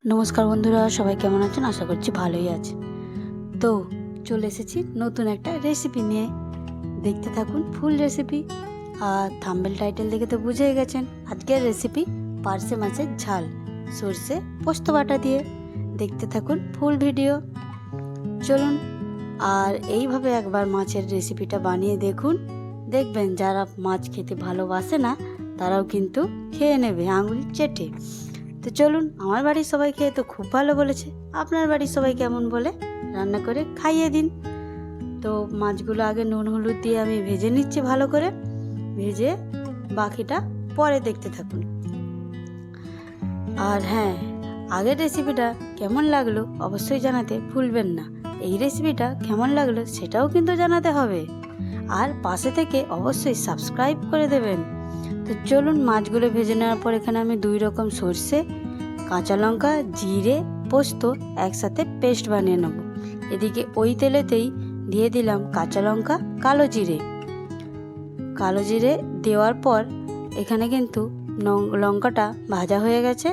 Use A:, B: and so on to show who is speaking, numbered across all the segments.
A: নমস্কার বন্ধুরা, সবাই কেমন আছেন? আশা করছি ভালোই আছে। তো চলে এসেছি নতুন একটা রেসিপি নিয়ে। দেখতে থাকুন ফুল রেসিপি। আর থাম্বনেল টাইটেল দেখে তো বুঝেই গেছেন আজকের রেসিপি পার্শে মাছের ঝাল সর্ষে পোস্ত বাটা দিয়ে। দেখতে থাকুন ফুল ভিডিও। চলুন আর এইভাবে একবার মাছের রেসিপিটা বানিয়ে দেখুন। দেখবেন যারা মাছ খেতে ভালোবাসে না তারাও কিন্তু খেয়ে নেবে আঙুল চেটে। তো চলুন, আমার বাড়ির সবাই খেয়ে তো খুব ভালো বলেছে, আপনার বাড়ির সবাই কেমন বলে রান্না করে খাইয়ে দিন। তো মাছগুলো আগে নুন হলুদ দিয়ে আমি ভেজে নিচ্ছি ভালো করে। ভেজে বাকিটা পরে দেখতে থাকুন। আর হ্যাঁ, আগের রেসিপিটা কেমন লাগলো অবশ্যই জানাতে ভুলবেন না। এই রেসিপিটা কেমন লাগলো সেটাও কিন্তু জানাতে হবে। আর পাশে থেকে অবশ্যই সাবস্ক্রাইব করে দেবেন। তো চলুন, মাছগুলো ভেজে নেওয়ার পর এখানে আমি 2 রকম সর্ষে, কাঁচা লঙ্কা, জিরে, পোস্ত একসাথে পেস্ট বানিয়ে নেব। এদিকে ওই তেলেতেই দিয়ে দিলাম কাঁচা লঙ্কা, কালো জিরে দেওয়ার পর এখানে কিন্তু লঙ্কাটা ভাজা হয়ে গেছে।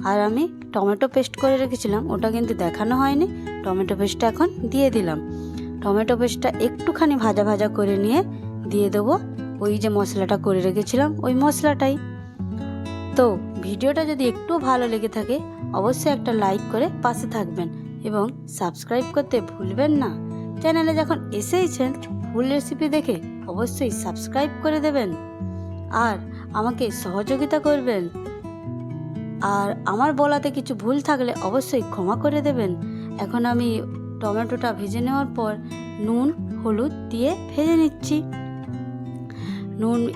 A: আর আমি টমেটো পেস্ট করে রেখেছিলাম, ওটা কিন্তু দেখানো হয়নি। টমেটো পেস্টটা এখন দিয়ে দিলাম। টমেটো পেস্টটা একটুখানি ভাজা ভাজা করে নিয়ে দিয়ে দেবো ওই যে মশলাটা করে রেখেছিলাম, ওই মশলাটাই। তো ভিডিওটা যদি একটু ভালো লেগে থাকে অবশ্যই একটা লাইক করে পাশে থাকবেন এবং সাবস্ক্রাইব করতে ভুলবেন না। চ্যানেলে যখন এসেইছেন ফুল রেসিপি দেখে অবশ্যই সাবস্ক্রাইব করে দেবেন আর আমাকে সহযোগিতা করবেন। আর আমার বলাতে কিছু ভুল থাকলে অবশ্যই ক্ষমা করে দেবেন। এখন আমি টমেটোটা ভেজে নেওয়ার পর নুন হলুদ দিয়ে ভেজে নিচ্ছি।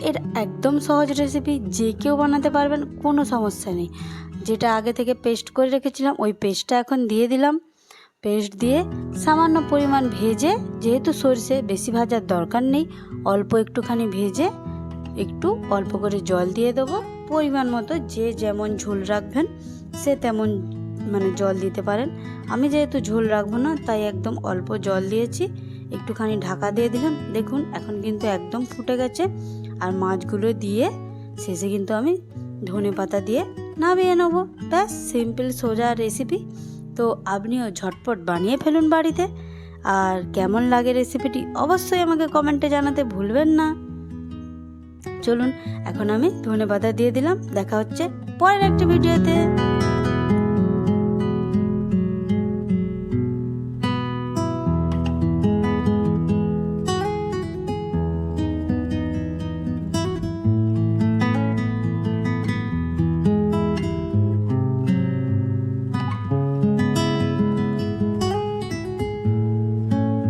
A: এর একদম সহজ রেসিপি, যে কেউ বানাতে পারবেন, কোনো সমস্যা নেই। যেটা আগে থেকে পেস্ট করে রেখেছিলাম ওই পেস্টটা এখন দিয়ে দিলাম। পেস্ট দিয়ে সামান্য পরিমাণ ভেজে, যেহেতু সরষে বেশি ভাজার দরকার নেই, অল্প একটুখানি ভেজে একটু অল্প করে জল দিয়ে দেবো পরিমাণ মতো। যে যেমন ঝোল রাখবেন সে তেমন জল দিতে পারেন। আমি যেহেতু ঝোল রাখবো না তাই একদম অল্প জল দিয়েছি। একটুখানি ঢাকা দিয়ে দিলাম। দেখুন এখন কিন্তু একদম ফুটে গেছে। আর মাছগুলো দিয়ে শেষে কিন্তু আমি ধনেপাতা দিয়ে নামিয়ে নেবো। ব্যাস, সিম্পল সোজা রেসিপি। তো আপনিও ঝটপট বানিয়ে ফেলুন বাড়িতে। আর কেমন লাগে রেসিপিটি অবশ্যই আমাকে কমেন্টে জানাতে ভুলবেন না। চলুন, এখন আমি ধনেপাতা দিয়ে দিলাম। দেখা হচ্ছে পরের একটা ভিডিওতে।